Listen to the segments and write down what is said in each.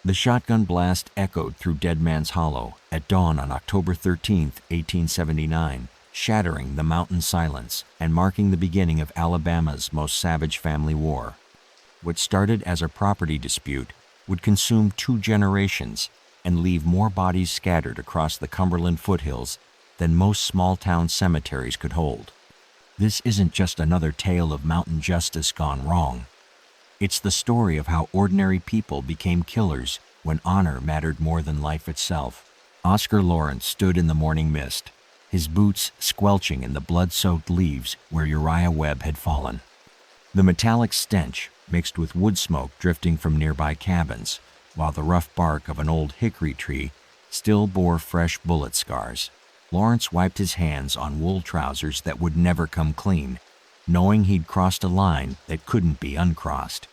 The shotgun blast echoed through Deadman's Hollow at dawn on October 13, 1879, shattering the mountain silence and marking the beginning of Alabama's most savage family war. What started as a property dispute would consume 2 generations and leave more bodies scattered across the Cumberland foothills than most small-town cemeteries could hold. This isn't just another tale of mountain justice gone wrong. It's the story of how ordinary people became killers when honor mattered more than life itself. Oscar Lawrence stood in the morning mist, his boots squelching in the blood-soaked leaves where Uriah Webb had fallen. The metallic stench mixed with wood smoke drifting from nearby cabins, while the rough bark of an old hickory tree still bore fresh bullet scars. Lawrence wiped his hands on wool trousers that would never come clean, knowing he'd crossed a line that couldn't be uncrossed.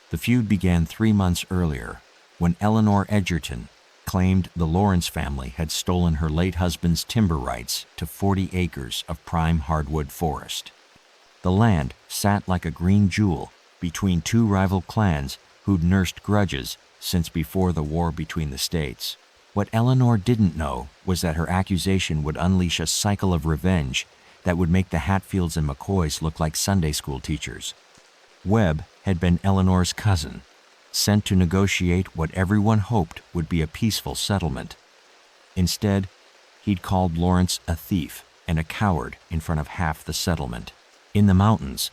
The feud began 3 months earlier, when Eleanor Edgerton claimed the Lawrence family had stolen her late husband's timber rights to 40 acres of prime hardwood forest. The land sat like a green jewel between 2 rival clans who'd nursed grudges since before the war between the states. What Eleanor didn't know was that her accusation would unleash a cycle of revenge that would make the Hatfields and McCoys look like Sunday school teachers. Webb had been Eleanor's cousin, sent to negotiate what everyone hoped would be a peaceful settlement. Instead, he'd called Lawrence a thief and a coward in front of half the settlement. In the mountains,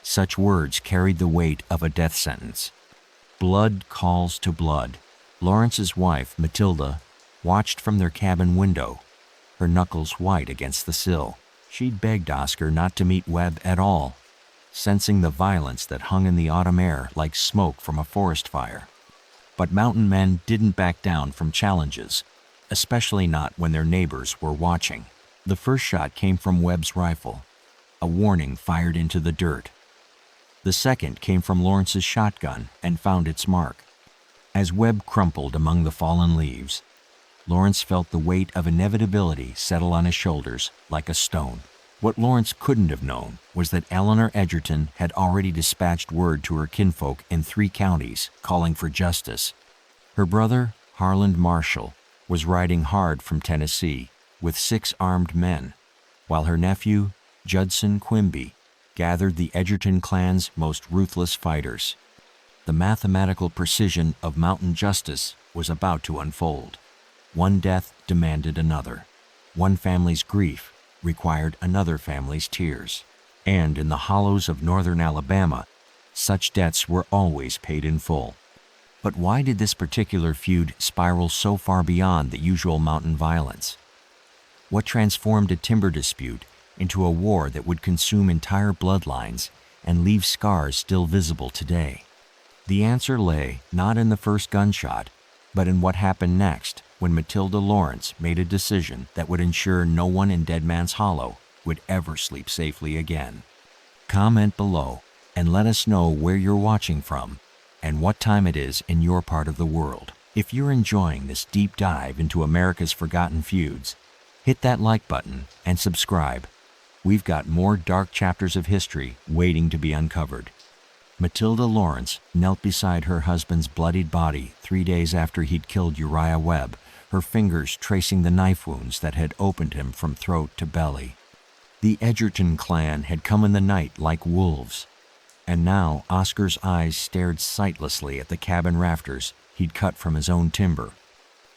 such words carried the weight of a death sentence. Blood calls to blood. Lawrence's wife, Matilda, watched from their cabin window, her knuckles white against the sill. She'd begged Oscar not to meet Webb at all, sensing the violence that hung in the autumn air like smoke from a forest fire. But mountain men didn't back down from challenges, especially not when their neighbors were watching. The first shot came from Webb's rifle, a warning fired into the dirt. The second came from Lawrence's shotgun and found its mark. As Webb crumpled among the fallen leaves, Lawrence felt the weight of inevitability settle on his shoulders like a stone. What Lawrence couldn't have known was that Eleanor Edgerton had already dispatched word to her kinfolk in 3 counties calling for justice. Her brother, Harland Marshall, was riding hard from Tennessee with 6 armed men, while her nephew, Judson Quimby, gathered the Edgerton clan's most ruthless fighters. The mathematical precision of mountain justice was about to unfold. One death demanded another. One family's grief required another family's tears. And in the hollows of northern Alabama, such debts were always paid in full. But why did this particular feud spiral so far beyond the usual mountain violence? What transformed a timber dispute into a war that would consume entire bloodlines and leave scars still visible today? The answer lay not in the first gunshot, but in what happened next when Matilda Lawrence made a decision that would ensure no one in Deadman's Hollow would ever sleep safely again. Comment below and let us know where you're watching from and what time it is in your part of the world. If you're enjoying this deep dive into America's forgotten feuds, hit that like button and subscribe. We've got more dark chapters of history waiting to be uncovered. Matilda Lawrence knelt beside her husband's bloodied body 3 days after he'd killed Uriah Webb, her fingers tracing the knife wounds that had opened him from throat to belly. The Edgerton clan had come in the night like wolves, and now Oscar's eyes stared sightlessly at the cabin rafters he'd cut from his own timber.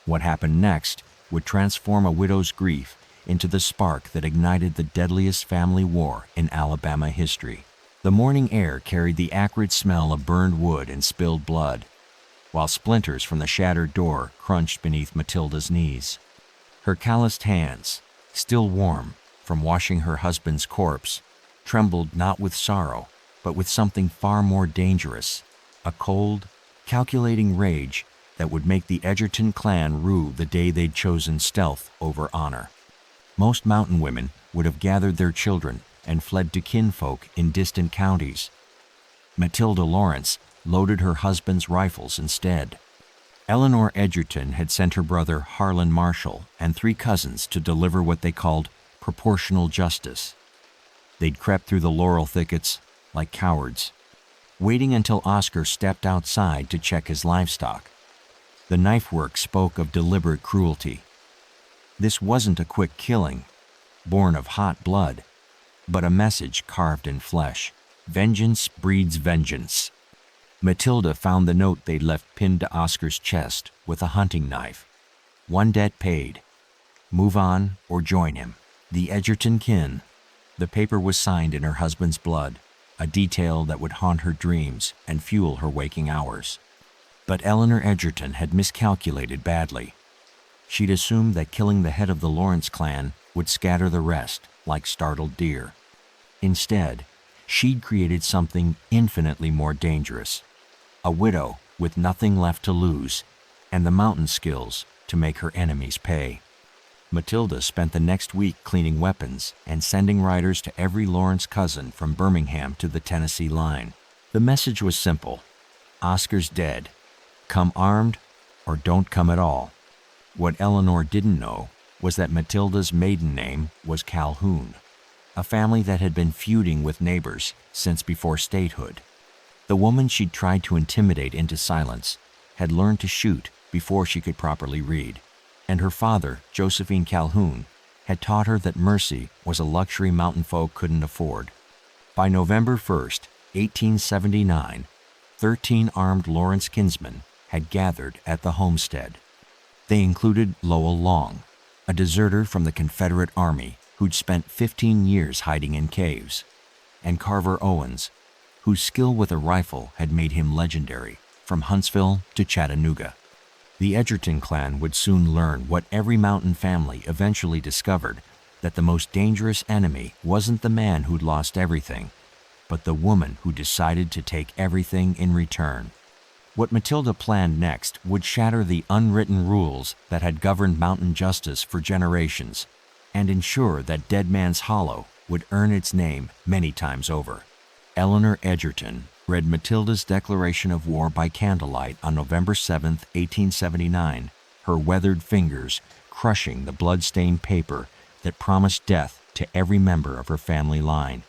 What happened next would transform a widow's grief into the spark that ignited the deadliest family war in Alabama history. The morning air carried the acrid smell of burned wood and spilled blood, while splinters from the shattered door crunched beneath Matilda's knees. Her calloused hands, still warm from washing her husband's corpse, trembled not with sorrow, but with something far more dangerous, a cold, calculating rage that would make the Edgerton clan rue the day they'd chosen stealth over honor. Most mountain women would have gathered their children and fled to kinfolk in distant counties. Matilda Lawrence loaded her husband's rifles instead. Eleanor Edgerton had sent her brother Harland Marshall and 3 cousins to deliver what they called proportional justice. They'd crept through the laurel thickets like cowards, waiting until Oscar stepped outside to check his livestock. The knifework spoke of deliberate cruelty. This wasn't a quick killing, born of hot blood, but a message carved in flesh. Vengeance breeds vengeance. Matilda found the note they'd left pinned to Oscar's chest with a hunting knife. One debt paid. Move on or join him. The Edgerton kin. The paper was signed in her husband's blood, a detail that would haunt her dreams and fuel her waking hours. But Eleanor Edgerton had miscalculated badly. She'd assumed that killing the head of the Lawrence clan would scatter the rest like startled deer. Instead, she'd created something infinitely more dangerous. A widow with nothing left to lose and the mountain skills to make her enemies pay. Matilda spent the next week cleaning weapons and sending riders to every Lawrence cousin from Birmingham to the Tennessee line. The message was simple. Oscar's dead. Come armed or don't come at all. What Eleanor didn't know was that Matilda's maiden name was Calhoun, a family that had been feuding with neighbors since before statehood. The woman she'd tried to intimidate into silence had learned to shoot before she could properly read, and her father, Josephine Calhoun, had taught her that mercy was a luxury mountain folk couldn't afford. By November 1st, 1879, 13 armed Lawrence kinsmen had gathered at the homestead. They included Lowell Long, a deserter from the Confederate Army who'd spent 15 years hiding in caves, and Carver Owens, whose skill with a rifle had made him legendary from Huntsville to Chattanooga. The Edgerton clan would soon learn what every mountain family eventually discovered, that the most dangerous enemy wasn't the man who'd lost everything, but the woman who decided to take everything in return. What Matilda planned next would shatter the unwritten rules that had governed mountain justice for generations and ensure that Deadman's Hollow would earn its name many times over. Eleanor Edgerton read Matilda's declaration of war by candlelight on November 7, 1879, her weathered fingers crushing the blood-stained paper that promised death to every member of her family line.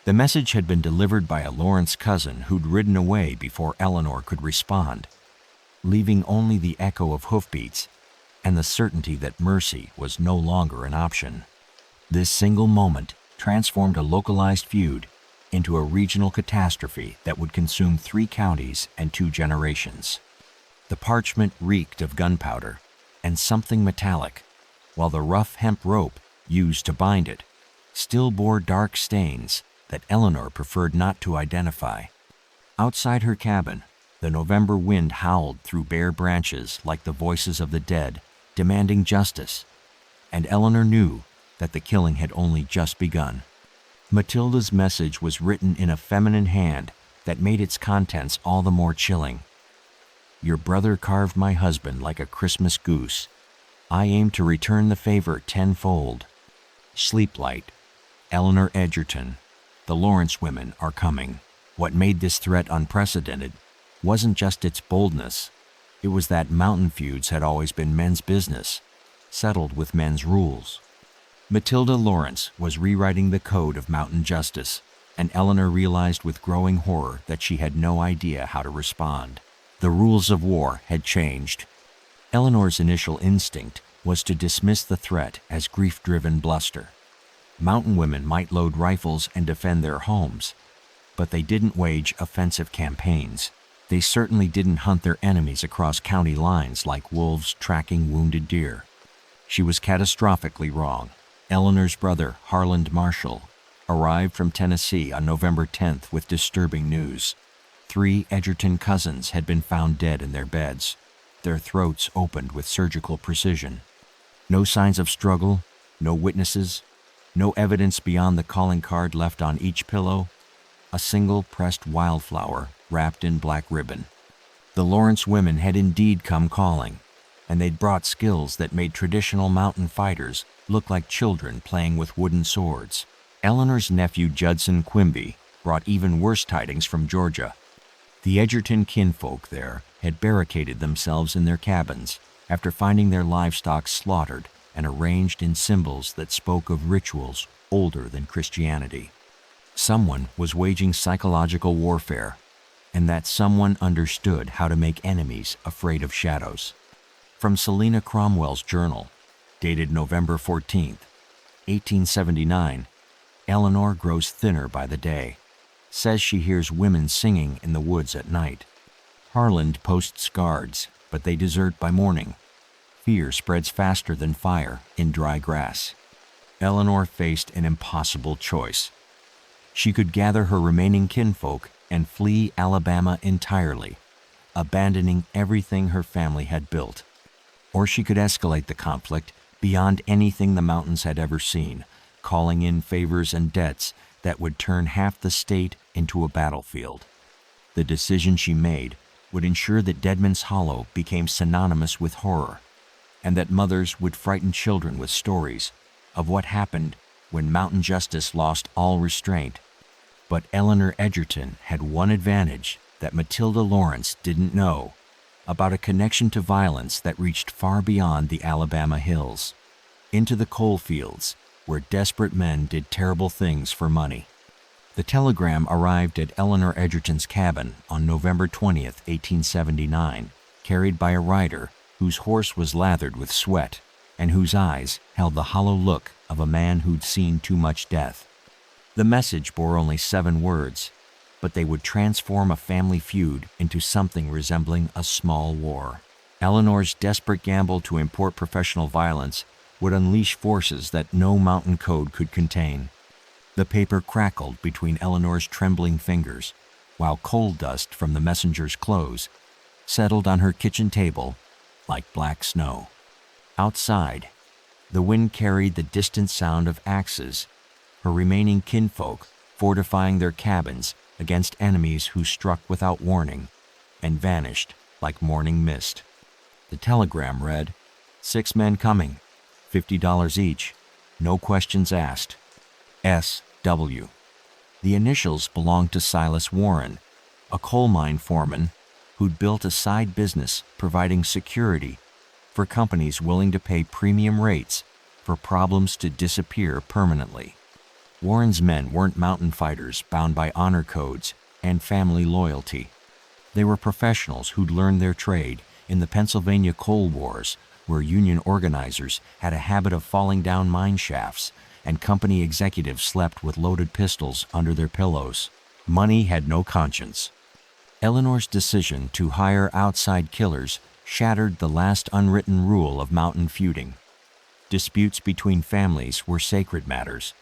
The message had been delivered by a Lawrence cousin who'd ridden away before Eleanor could respond, leaving only the echo of hoofbeats and the certainty that mercy was no longer an option. This single moment transformed a localized feud into a regional catastrophe that would consume 3 counties and 2 generations. The parchment reeked of gunpowder and something metallic, while the rough hemp rope used to bind it still bore dark stains that Eleanor preferred not to identify. Outside her cabin, the November wind howled through bare branches like the voices of the dead, demanding justice, and Eleanor knew that the killing had only just begun. Matilda's message was written in a feminine hand that made its contents all the more chilling. Your brother carved my husband like a Christmas goose. I aim to return the favor tenfold. Sleep light. Eleanor Edgerton. The Lawrence women are coming. What made this threat unprecedented wasn't just its boldness. It was that mountain feuds had always been men's business, settled with men's rules. Matilda Lawrence was rewriting the code of mountain justice, and Eleanor realized with growing horror that she had no idea how to respond. The rules of war had changed. Eleanor's initial instinct was to dismiss the threat as grief-driven bluster. Mountain women might load rifles and defend their homes, but they didn't wage offensive campaigns. They certainly didn't hunt their enemies across county lines like wolves tracking wounded deer. She was catastrophically wrong. Eleanor's brother, Harland Marshall, arrived from Tennessee on November 10th with disturbing news. 3 Edgerton cousins had been found dead in their beds, their throats opened with surgical precision. No signs of struggle, no witnesses, no evidence beyond the calling card left on each pillow, a single pressed wildflower wrapped in black ribbon. The Lawrence women had indeed come calling, and they'd brought skills that made traditional mountain fighters look like children playing with wooden swords. Eleanor's nephew Judson Quimby brought even worse tidings from Georgia. The Edgerton kinfolk there had barricaded themselves in their cabins after finding their livestock slaughtered and arranged in symbols that spoke of rituals older than Christianity. Someone was waging psychological warfare, and that someone understood how to make enemies afraid of shadows. From Selina Cromwell's journal, dated November 14, 1879, Eleanor grows thinner by the day. Says she hears women singing in the woods at night. Harland posts guards, but they desert by morning. Fear spreads faster than fire in dry grass. Eleanor faced an impossible choice. She could gather her remaining kinfolk and flee Alabama entirely, abandoning everything her family had built. Or she could escalate the conflict beyond anything the mountains had ever seen, calling in favors and debts that would turn half the state into a battlefield. The decision she made would ensure that Deadman's Hollow became synonymous with horror, and that mothers would frighten children with stories of what happened when mountain justice lost all restraint. But Eleanor Edgerton had one advantage that Matilda Lawrence didn't know about: a connection to violence that reached far beyond the Alabama hills, into the coal fields where desperate men did terrible things for money. The telegram arrived at Eleanor Edgerton's cabin on November 20th, 1879, carried by a rider whose horse was lathered with sweat and whose eyes held the hollow look of a man who'd seen too much death. The message bore only 7 words, but they would transform a family feud into something resembling a small war. Eleanor's desperate gamble to import professional violence would unleash forces that no mountain code could contain. The paper crackled between Eleanor's trembling fingers, while coal dust from the messenger's clothes settled on her kitchen table like black snow. Outside, the wind carried the distant sound of axes, her remaining kinfolk fortifying their cabins against enemies who struck without warning and vanished like morning mist. The telegram read, 6 men coming, $50 each, no questions asked. S.W. The initials belonged to Silas Warren, a coal mine foreman who'd built a side business providing security for companies willing to pay premium rates for problems to disappear permanently. Warren's men weren't mountain fighters bound by honor codes and family loyalty. They were professionals who'd learned their trade in the Pennsylvania coal wars, where union organizers had a habit of falling down mine shafts and company executives slept with loaded pistols under their pillows. Money had no conscience. Eleanor's decision to hire outside killers shattered the last unwritten rule of mountain feuding. Disputes between families were sacred matters,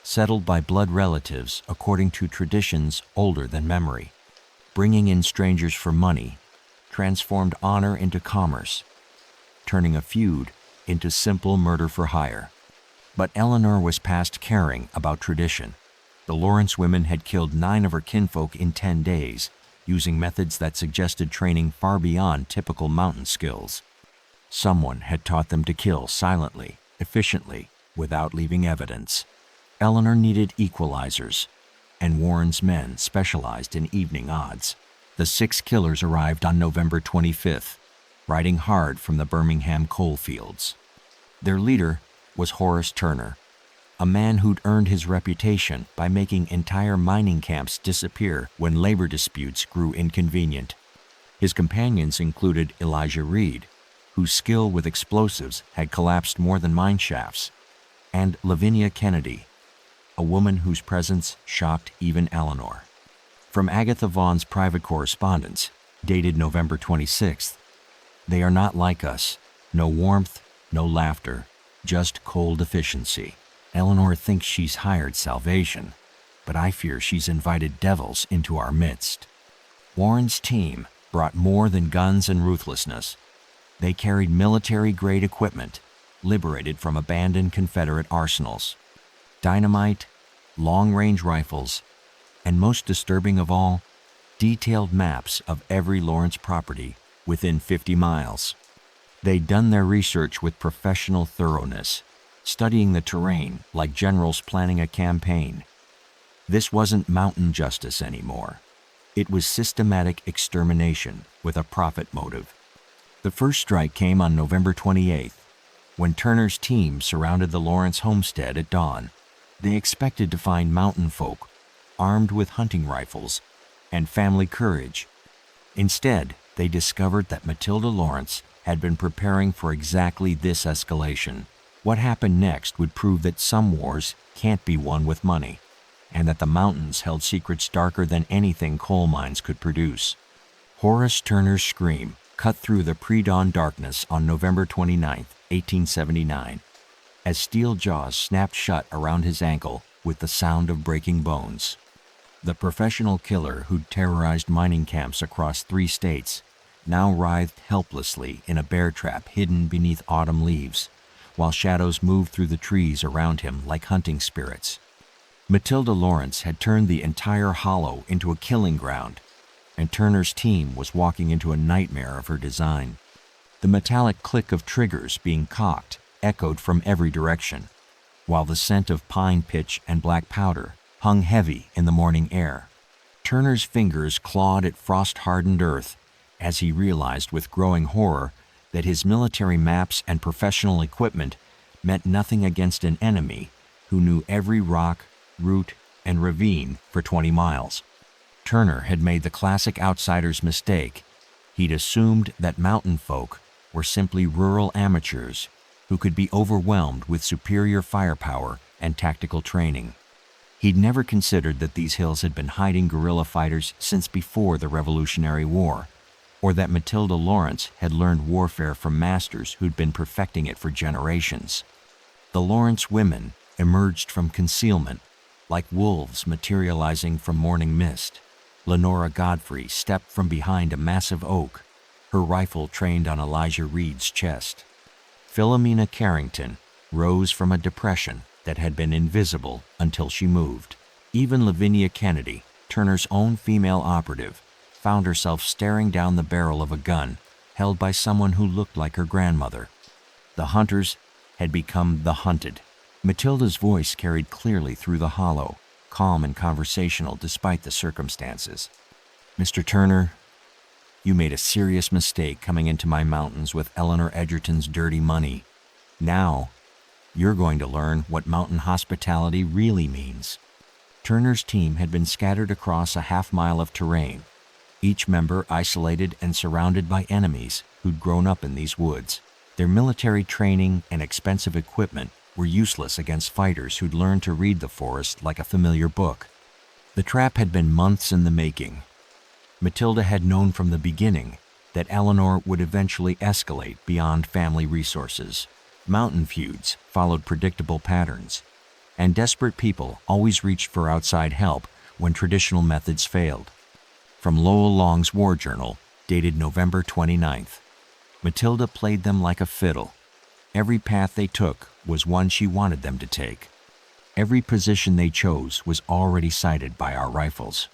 settled by blood relatives according to traditions older than memory. Bringing in strangers for money transformed honor into commerce, turning a feud into simple murder for hire. But Eleanor was past caring about tradition. The Lawrence women had killed 9 of her kinfolk in 10 days, using methods that suggested training far beyond typical mountain skills. Someone had taught them to kill silently, efficiently, without leaving evidence. Eleanor needed equalizers, and Warren's men specialized in evening odds. The 6 killers arrived on November 25th, riding hard from the Birmingham coal fields. Their leader was Horace Turner, a man who'd earned his reputation by making entire mining camps disappear when labor disputes grew inconvenient. His companions included Elijah Reed, whose skill with explosives had collapsed more than mine shafts, and Lavinia Kennedy, a woman whose presence shocked even Eleanor. From Agatha Vaughn's private correspondence, dated November 26th, "They are not like us. No warmth, no laughter, just cold efficiency. Eleanor thinks she's hired salvation, but I fear she's invited devils into our midst." Warren's team brought more than guns and ruthlessness. They carried military-grade equipment, liberated from abandoned Confederate arsenals. Dynamite, long-range rifles, and most disturbing of all, detailed maps of every Lawrence property within 50 miles. They'd done their research with professional thoroughness, studying the terrain like generals planning a campaign. This wasn't mountain justice anymore. It was systematic extermination with a profit motive. The first strike came on November 28th, when Turner's team surrounded the Lawrence homestead at dawn. They expected to find mountain folk armed with hunting rifles and family courage. Instead, they discovered that Matilda Lawrence had been preparing for exactly this escalation. What happened next would prove that some wars can't be won with money, and that the mountains held secrets darker than anything coal mines could produce. Horace Turner's scream cut through the pre-dawn darkness on November 29, 1879, as steel jaws snapped shut around his ankle with the sound of breaking bones. The professional killer who'd terrorized mining camps across 3 states now writhed helplessly in a bear trap hidden beneath autumn leaves, while shadows moved through the trees around him like hunting spirits. Matilda Lawrence had turned the entire hollow into a killing ground, and Turner's team was walking into a nightmare of her design. The metallic click of triggers being cocked echoed from every direction, while the scent of pine pitch and black powder hung heavy in the morning air. Turner's fingers clawed at frost-hardened earth as he realized with growing horror that his military maps and professional equipment meant nothing against an enemy who knew every rock, route, and ravine for 20 miles. Turner had made the classic outsider's mistake. He'd assumed that mountain folk were simply rural amateurs who could be overwhelmed with superior firepower and tactical training. He'd never considered that these hills had been hiding guerrilla fighters since before the Revolutionary War, or that Matilda Lawrence had learned warfare from masters who'd been perfecting it for generations. The Lawrence women emerged from concealment, like wolves materializing from morning mist. Lenora Godfrey stepped from behind a massive oak, her rifle trained on Elijah Reed's chest. Philomena Carrington rose from a depression that had been invisible until she moved. Even Lavinia Kennedy, Turner's own female operative, found herself staring down the barrel of a gun held by someone who looked like her grandmother. The hunters had become the hunted. Matilda's voice carried clearly through the hollow, calm and conversational despite the circumstances. "Mr. Turner, you made a serious mistake coming into my mountains with Eleanor Edgerton's dirty money. Now, you're going to learn what mountain hospitality really means." Turner's team had been scattered across a half-mile of terrain, each member isolated and surrounded by enemies who'd grown up in these woods. Their military training and expensive equipment were useless against fighters who'd learned to read the forest like a familiar book. The trap had been months in the making. Matilda had known from the beginning that Eleanor would eventually escalate beyond family resources. Mountain feuds followed predictable patterns, and desperate people always reached for outside help when traditional methods failed. From Lowell Long's War Journal, dated November 29th, Matilda played them like a fiddle. Every path they took was one she wanted them to take. Every position they chose was already sighted by our rifles.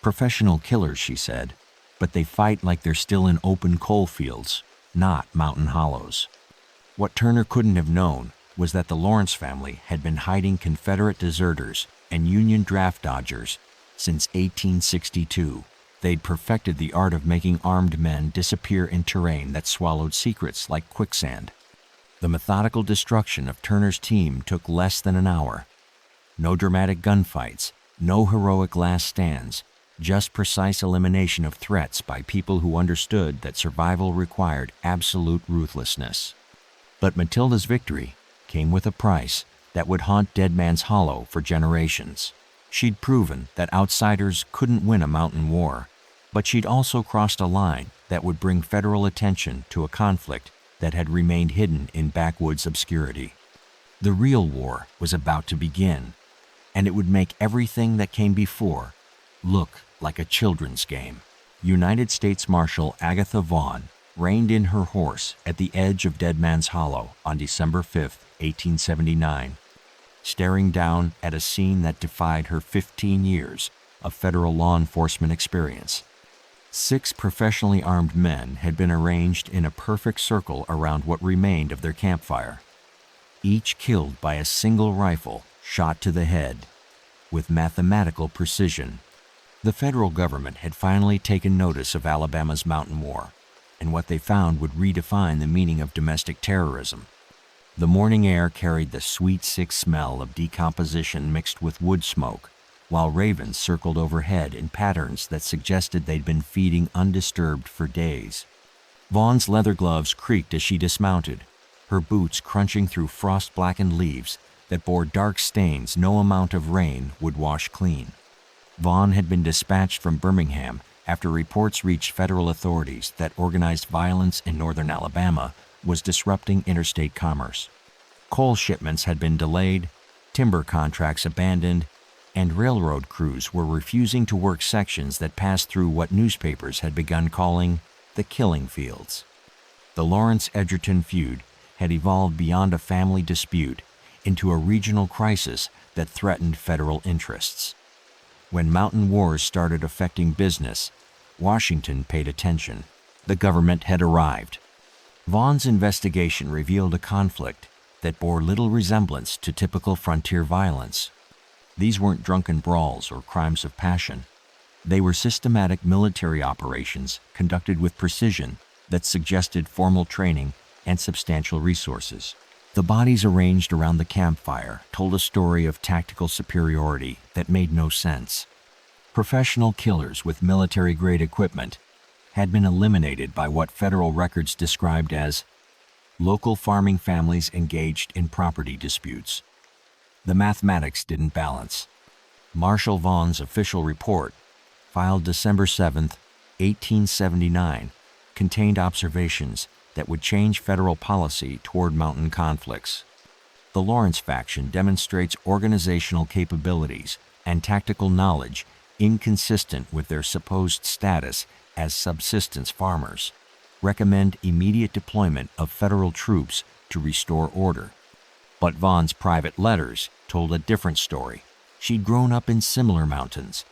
Professional killers, she said, but they fight like they're still in open coal fields, not mountain hollows. What Turner couldn't have known was that the Lawrence family had been hiding Confederate deserters and Union draft dodgers since 1862. They'd perfected the art of making armed men disappear in terrain that swallowed secrets like quicksand. The methodical destruction of Turner's team took less than an hour. No dramatic gunfights, no heroic last stands, just precise elimination of threats by people who understood that survival required absolute ruthlessness. But Matilda's victory came with a price that would haunt Deadman's Hollow for generations. She'd proven that outsiders couldn't win a mountain war, but she'd also crossed a line that would bring federal attention to a conflict that had remained hidden in backwoods obscurity. The real war was about to begin, and it would make everything that came before look like a children's game. United States Marshal Agatha Vaughn reined in her horse at the edge of Deadman's Hollow on December 5, 1879, staring down at a scene that defied her 15 years of federal law enforcement experience. 6 professionally armed men had been arranged in a perfect circle around what remained of their campfire, each killed by a single rifle shot to the head with mathematical precision. The federal government had finally taken notice of Alabama's mountain war, and what they found would redefine the meaning of domestic terrorism. The morning air carried the sweet, sick smell of decomposition mixed with wood smoke, while ravens circled overhead in patterns that suggested they'd been feeding undisturbed for days. Vaughn's leather gloves creaked as she dismounted, her boots crunching through frost-blackened leaves that bore dark stains no amount of rain would wash clean. Vaughn had been dispatched from Birmingham after reports reached federal authorities that organized violence in northern Alabama was disrupting interstate commerce. Coal shipments had been delayed, timber contracts abandoned, and railroad crews were refusing to work sections that passed through what newspapers had begun calling the killing fields. The Lawrence Edgerton feud had evolved beyond a family dispute into a regional crisis that threatened federal interests. When mountain wars started affecting business, Washington paid attention. The government had arrived. Vaughn's investigation revealed a conflict that bore little resemblance to typical frontier violence. These weren't drunken brawls or crimes of passion. They were systematic military operations conducted with precision that suggested formal training and substantial resources. The bodies arranged around the campfire told a story of tactical superiority that made no sense. Professional killers with military-grade equipment had been eliminated by what federal records described as local farming families engaged in property disputes. The mathematics didn't balance. Marshal Vaughn's official report, filed December 7, 1879, contained observations that would change federal policy toward mountain conflicts. The Lawrence faction demonstrates organizational capabilities and tactical knowledge inconsistent with their supposed status as subsistence farmers. Recommend immediate deployment of federal troops to restore order. But Vaughn's private letters told a different story. She'd grown up in similar mountains,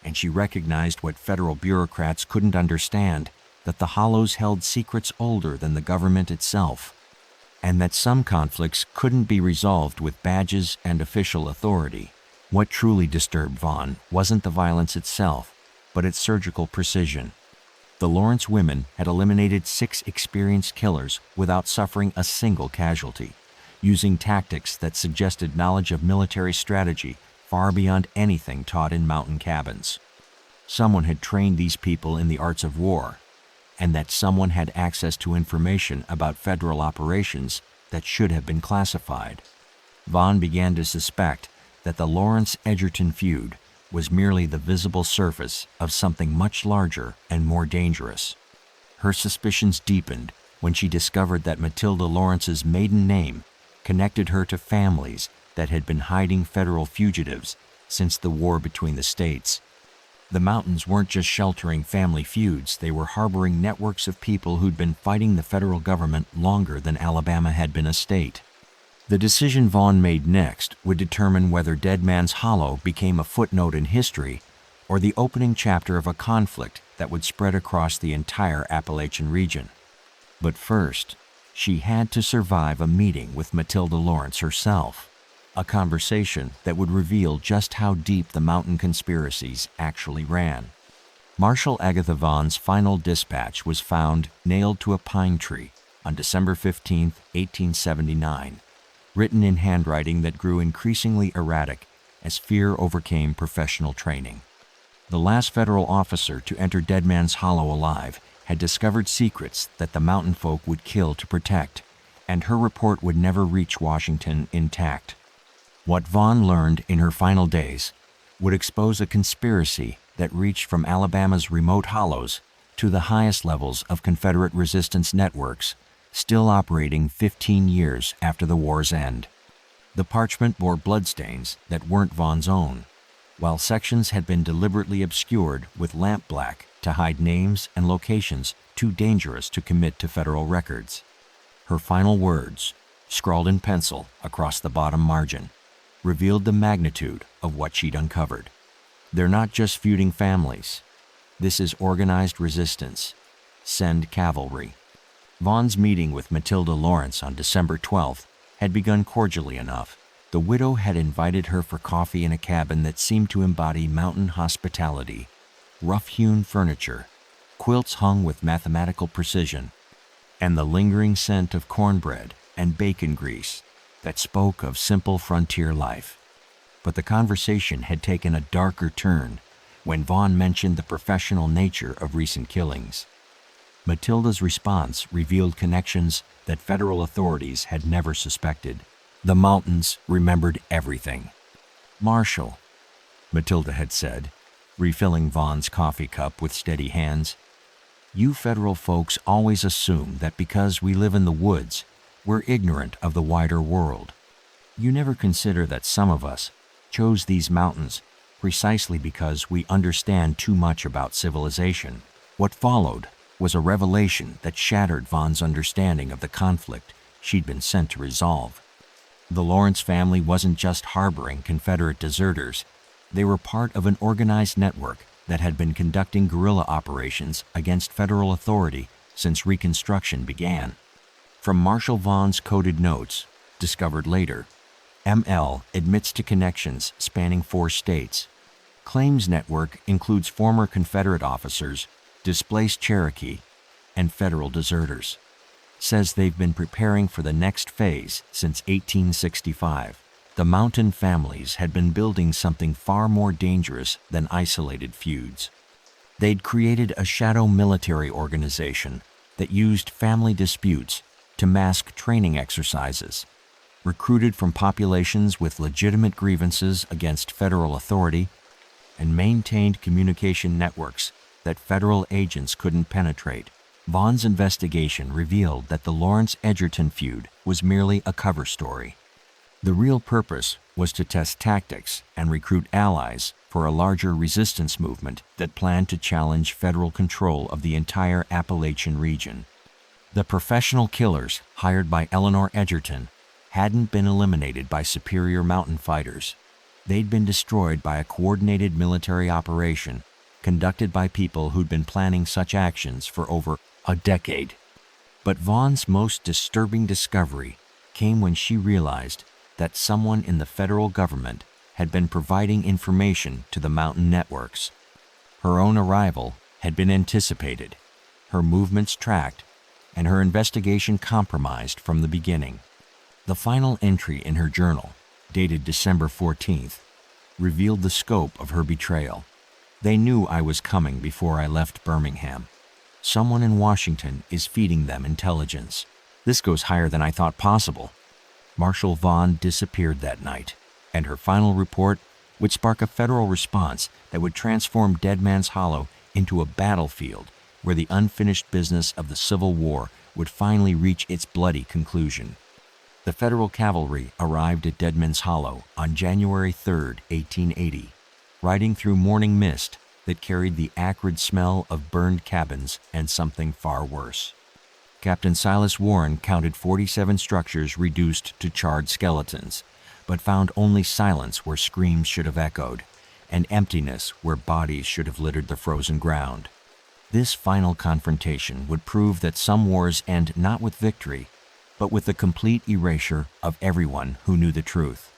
and she recognized what federal bureaucrats couldn't understand, that the hollows held secrets older than the government itself, and that some conflicts couldn't be resolved with badges and official authority. What truly disturbed Vaughn wasn't the violence itself, but its surgical precision. The Lawrence women had eliminated 6 experienced killers without suffering a single casualty, using tactics that suggested knowledge of military strategy far beyond anything taught in mountain cabins. Someone had trained these people in the arts of war, and that someone had access to information about federal operations that should have been classified. Vaughn began to suspect that the Lawrence Edgerton feud was merely the visible surface of something much larger and more dangerous. Her suspicions deepened when she discovered that Matilda Lawrence's maiden name connected her to families that had been hiding federal fugitives since the war between the states. The mountains weren't just sheltering family feuds, they were harboring networks of people who'd been fighting the federal government longer than Alabama had been a state. The decision Vaughn made next would determine whether Deadman's Hollow became a footnote in history or the opening chapter of a conflict that would spread across the entire Appalachian region. But first, she had to survive a meeting with Matilda Lawrence herself, a conversation that would reveal just how deep the mountain conspiracies actually ran. Marshal Agatha Vaughn's final dispatch was found nailed to a pine tree on December 15, 1879, written in handwriting that grew increasingly erratic as fear overcame professional training. The last federal officer to enter Deadman's Hollow alive had discovered secrets that the mountain folk would kill to protect, and her report would never reach Washington intact. What Vaughn learned in her final days would expose a conspiracy that reached from Alabama's remote hollows to the highest levels of Confederate resistance networks, still operating 15 years after the war's end. The parchment bore bloodstains that weren't Vaughn's own, while sections had been deliberately obscured with lampblack to hide names and locations too dangerous to commit to federal records. Her final words, scrawled in pencil across the bottom margin, revealed the magnitude of what she'd uncovered. They're not just feuding families. This is organized resistance. Send cavalry. Vaughn's meeting with Matilda Lawrence on December 12th had begun cordially enough. The widow had invited her for coffee in a cabin that seemed to embody mountain hospitality. Rough-hewn furniture, quilts hung with mathematical precision, and the lingering scent of cornbread and bacon grease that spoke of simple frontier life. But the conversation had taken a darker turn when Vaughn mentioned the professional nature of recent killings. Matilda's response revealed connections that federal authorities had never suspected. The mountains remembered everything. "Marshal," Matilda had said, refilling Vaughn's coffee cup with steady hands, "you federal folks always assume that because we live in the woods, we're ignorant of the wider world. You never consider that some of us chose these mountains precisely because we understand too much about civilization." What followed was a revelation that shattered Vaughn's understanding of the conflict she'd been sent to resolve. The Lawrence family wasn't just harboring Confederate deserters. They were part of an organized network that had been conducting guerrilla operations against federal authority since Reconstruction began. From Marshal Vaughn's coded notes, discovered later, ML admits to connections spanning 4 states. Claims network includes former Confederate officers, displaced Cherokee, and federal deserters. Says they've been preparing for the next phase since 1865. The mountain families had been building something far more dangerous than isolated feuds. They'd created a shadow military organization that used family disputes to mask training exercises, recruited from populations with legitimate grievances against federal authority, and maintained communication networks that federal agents couldn't penetrate. Vaughn's investigation revealed that the Lawrence Edgerton feud was merely a cover story. The real purpose was to test tactics and recruit allies for a larger resistance movement that planned to challenge federal control of the entire Appalachian region. The professional killers hired by Eleanor Edgerton hadn't been eliminated by superior mountain fighters. They'd been destroyed by a coordinated military operation conducted by people who'd been planning such actions for over a decade. But Vaughn's most disturbing discovery came when she realized that someone in the federal government had been providing information to the mountain networks. Her own arrival had been anticipated, her movements tracked, and her investigation compromised from the beginning. The final entry in her journal, dated December 14th, revealed the scope of her betrayal. "They knew I was coming before I left Birmingham. Someone in Washington is feeding them intelligence. This goes higher than I thought possible." Marshal Vaughn disappeared that night, and her final report would spark a federal response that would transform Deadman's Hollow into a battlefield where the unfinished business of the Civil War would finally reach its bloody conclusion. The federal cavalry arrived at Deadman's Hollow on January 3, 1880, riding through morning mist that carried the acrid smell of burned cabins and something far worse. Captain Silas Warren counted 47 structures reduced to charred skeletons, but found only silence where screams should have echoed, and emptiness where bodies should have littered the frozen ground. This final confrontation would prove that some wars end not with victory, but with the complete erasure of everyone who knew the truth.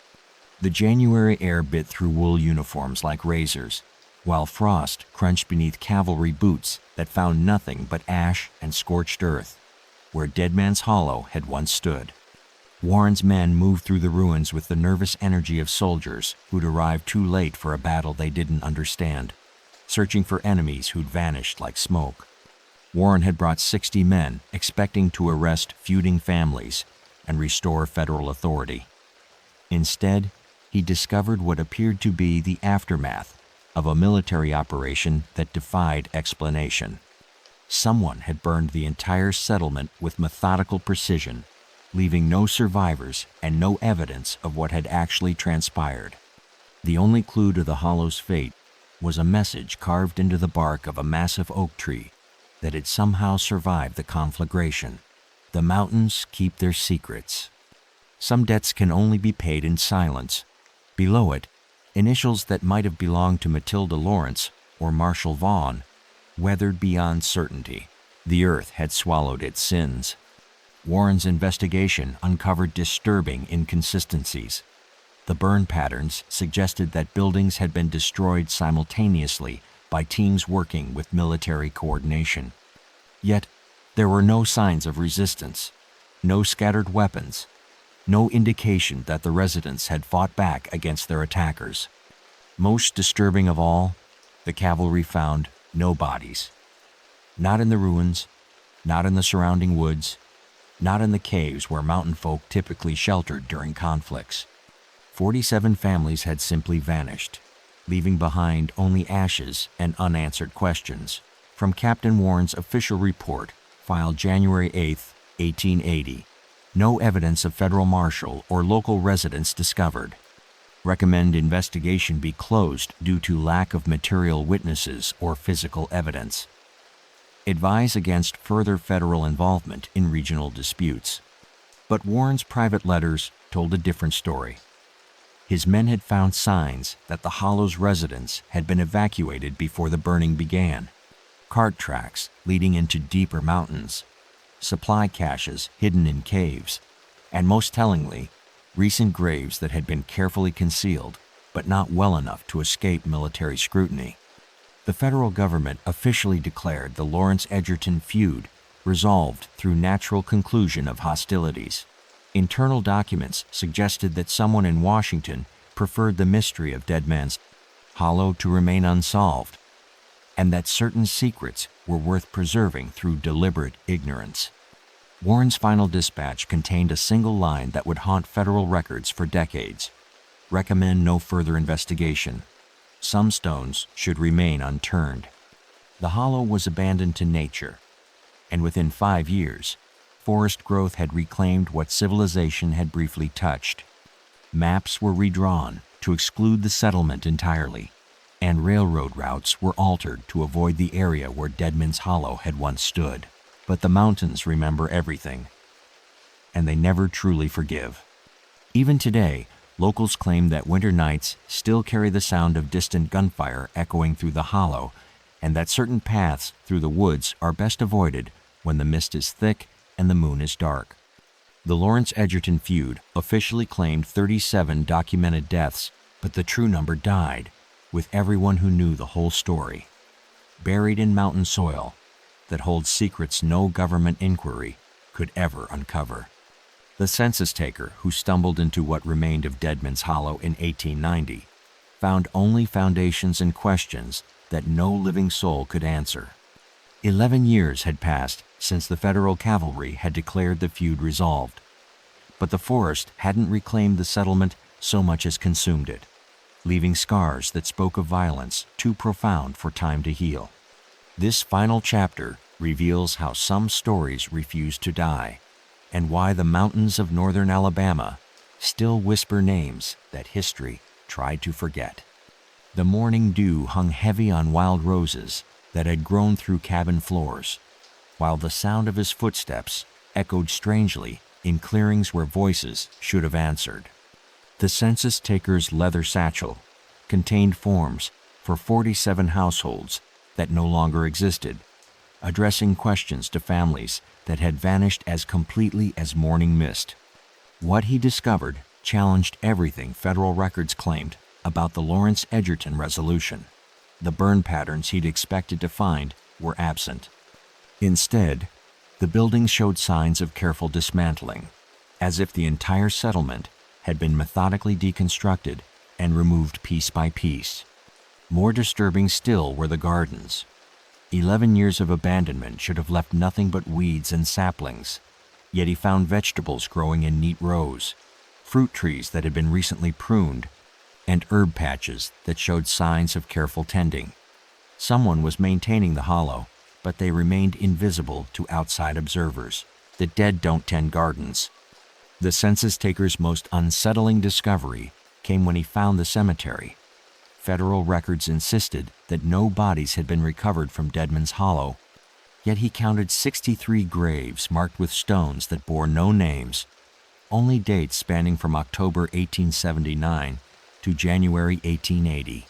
The January air bit through wool uniforms like razors, while frost crunched beneath cavalry boots that found nothing but ash and scorched earth, where Deadman's Hollow had once stood. Warren's men moved through the ruins with the nervous energy of soldiers who'd arrived too late for a battle they didn't understand, searching for enemies who'd vanished like smoke. Warren had brought 60 men, expecting to arrest feuding families and restore federal authority. Instead, he discovered what appeared to be the aftermath of a military operation that defied explanation. Someone had burned the entire settlement with methodical precision, leaving no survivors and no evidence of what had actually transpired. The only clue to the Hollow's fate was a message carved into the bark of a massive oak tree that had somehow survived the conflagration. The mountains keep their secrets. Some debts can only be paid in silence. Below it, initials that might have belonged to Matilda Lawrence or Marshal Vaughn weathered beyond certainty. The earth had swallowed its sins. Warren's investigation uncovered disturbing inconsistencies. The burn patterns suggested that buildings had been destroyed simultaneously by teams working with military coordination. Yet, there were no signs of resistance, no scattered weapons, no indication that the residents had fought back against their attackers. Most disturbing of all, the cavalry found no bodies. Not in the ruins, not in the surrounding woods, not in the caves where mountain folk typically sheltered during conflicts. 47 families had simply vanished, leaving behind only ashes and unanswered questions. From Captain Warren's official report, filed January 8, 1880, no evidence of federal marshal or local residents discovered. Recommend investigation be closed due to lack of material witnesses or physical evidence. Advise against further federal involvement in regional disputes. But Warren's private letters told a different story. His men had found signs that the hollow's residents had been evacuated before the burning began. Cart tracks leading into deeper mountains, supply caches hidden in caves, and most tellingly, recent graves that had been carefully concealed, but not well enough to escape military scrutiny. The federal government officially declared the Lawrence Edgerton feud resolved through natural conclusion of hostilities. Internal documents suggested that someone in Washington preferred the mystery of Deadman's hollow to remain unsolved, and that certain secrets were worth preserving through deliberate ignorance. Warren's final dispatch contained a single line that would haunt federal records for decades. Recommend no further investigation. Some stones should remain unturned. The hollow was abandoned to nature, and within 5 years, forest growth had reclaimed what civilization had briefly touched. Maps were redrawn to exclude the settlement entirely, and railroad routes were altered to avoid the area where Deadman's Hollow had once stood. But the mountains remember everything, and they never truly forgive. Even today, locals claim that winter nights still carry the sound of distant gunfire echoing through the hollow, and that certain paths through the woods are best avoided when the mist is thick and the moon is dark. The Lawrence Edgerton feud officially claimed 37 documented deaths, but the true number died, with everyone who knew the whole story, buried in mountain soil that holds secrets no government inquiry could ever uncover. The census taker who stumbled into what remained of Deadman's Hollow in 1890 found only foundations and questions that no living soul could answer. 11 years had passed since the federal cavalry had declared the feud resolved, but the forest hadn't reclaimed the settlement so much as consumed it, leaving scars that spoke of violence too profound for time to heal. This final chapter reveals how some stories refuse to die, and why the mountains of northern Alabama still whisper names that history tried to forget. The morning dew hung heavy on wild roses that had grown through cabin floors, while the sound of his footsteps echoed strangely in clearings where voices should have answered. The census taker's leather satchel contained forms for 47 households that no longer existed, addressing questions to families that had vanished as completely as morning mist. What he discovered challenged everything federal records claimed about the Lawrence Edgerton resolution. The burn patterns he'd expected to find were absent. Instead, the buildings showed signs of careful dismantling, as if the entire settlement had been methodically deconstructed and removed piece by piece. More disturbing still were the gardens. 11 years of abandonment should have left nothing but weeds and saplings, yet he found vegetables growing in neat rows, fruit trees that had been recently pruned, and herb patches that showed signs of careful tending. Someone was maintaining the hollow, but they remained invisible to outside observers. The dead don't tend gardens. The census taker's most unsettling discovery came when he found the cemetery. Federal records insisted that no bodies had been recovered from Deadman's Hollow, yet he counted 63 graves marked with stones that bore no names, only dates spanning from October 1879 to January 1880.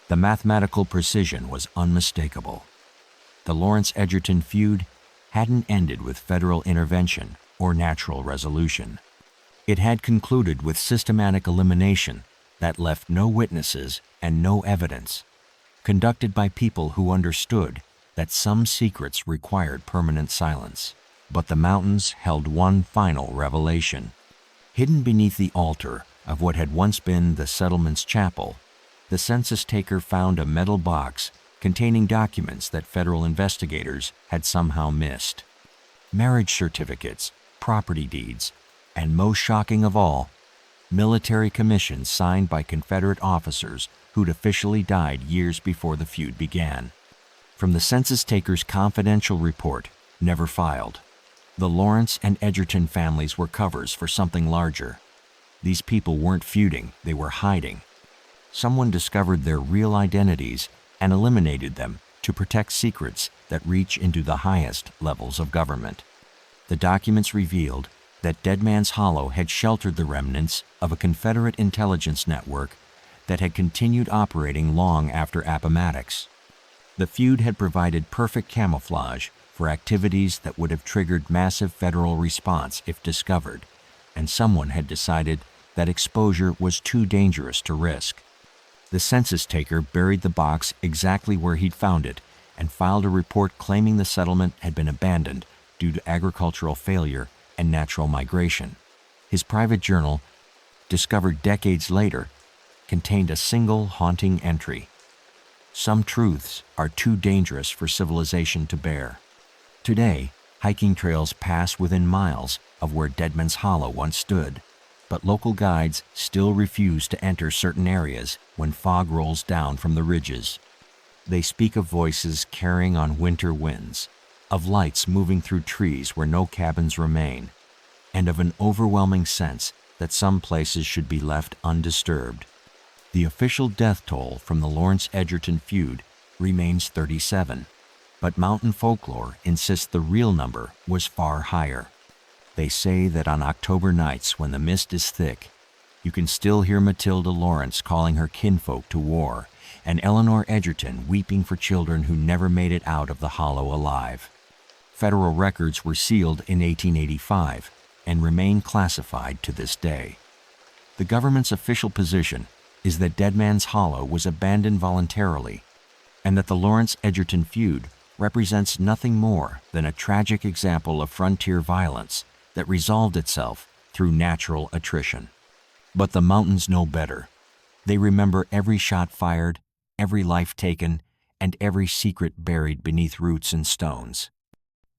The mathematical precision was unmistakable. The Lawrence Edgerton feud hadn't ended with federal intervention or natural resolution. It had concluded with systematic elimination that left no witnesses and no evidence, conducted by people who understood that some secrets required permanent silence. But the mountains held one final revelation. Hidden beneath the altar of what had once been the settlement's chapel, the census taker found a metal box containing documents that federal investigators had somehow missed. marriage certificates, property deeds, and most shocking of all, military commissions signed by Confederate officers who'd officially died years before the feud began. From the census taker's confidential report, never filed, the Lawrence and Edgerton families were covers for something larger. These people weren't feuding, they were hiding. Someone discovered their real identities and eliminated them to protect secrets that reach into the highest levels of government. The documents revealed that Deadman's Hollow had sheltered the remnants of a Confederate intelligence network that had continued operating long after Appomattox. The feud had provided perfect camouflage for activities that would have triggered massive federal response if discovered, and someone had decided that exposure was too dangerous to risk. The census taker buried the box exactly where he'd found it and filed a report claiming the settlement had been abandoned due to agricultural failure and natural migration. His private journal, discovered decades later, contained a single haunting entry. Some truths are too dangerous for civilization to bear. Today, hiking trails pass within miles of where Deadman's Hollow once stood, but local guides still refuse to enter certain areas when fog rolls down from the ridges. They speak of voices carrying on winter winds, of lights moving through trees where no cabins remain, and of an overwhelming sense that some places should be left undisturbed. The official death toll from the Lawrence Edgerton feud remains 37, but mountain folklore insists the real number was far higher. They say that on October nights when the mist is thick, you can still hear Matilda Lawrence calling her kinfolk to war, and Eleanor Edgerton weeping for children who never made it out of the hollow alive. Federal records were sealed in 1885 and remain classified to this day. The government's official position is that Deadman's Hollow was abandoned voluntarily, and that the Lawrence Edgerton feud represents nothing more than a tragic example of frontier violence that resolved itself through natural attrition. But the mountains know better. They remember every shot fired, every life taken, and every secret buried beneath roots and stones.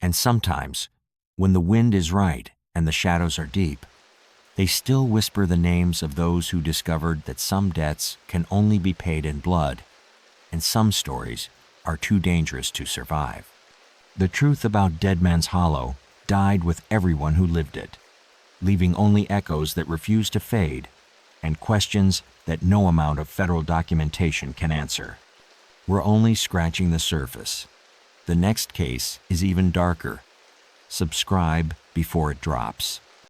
And sometimes, when the wind is right and the shadows are deep, they still whisper the names of those who discovered that some debts can only be paid in blood, and some stories are too dangerous to survive. The truth about Deadman's Hollow died with everyone who lived it, leaving only echoes that refuse to fade and questions that no amount of federal documentation can answer. We're only scratching the surface. The next case is even darker. Subscribe before it drops.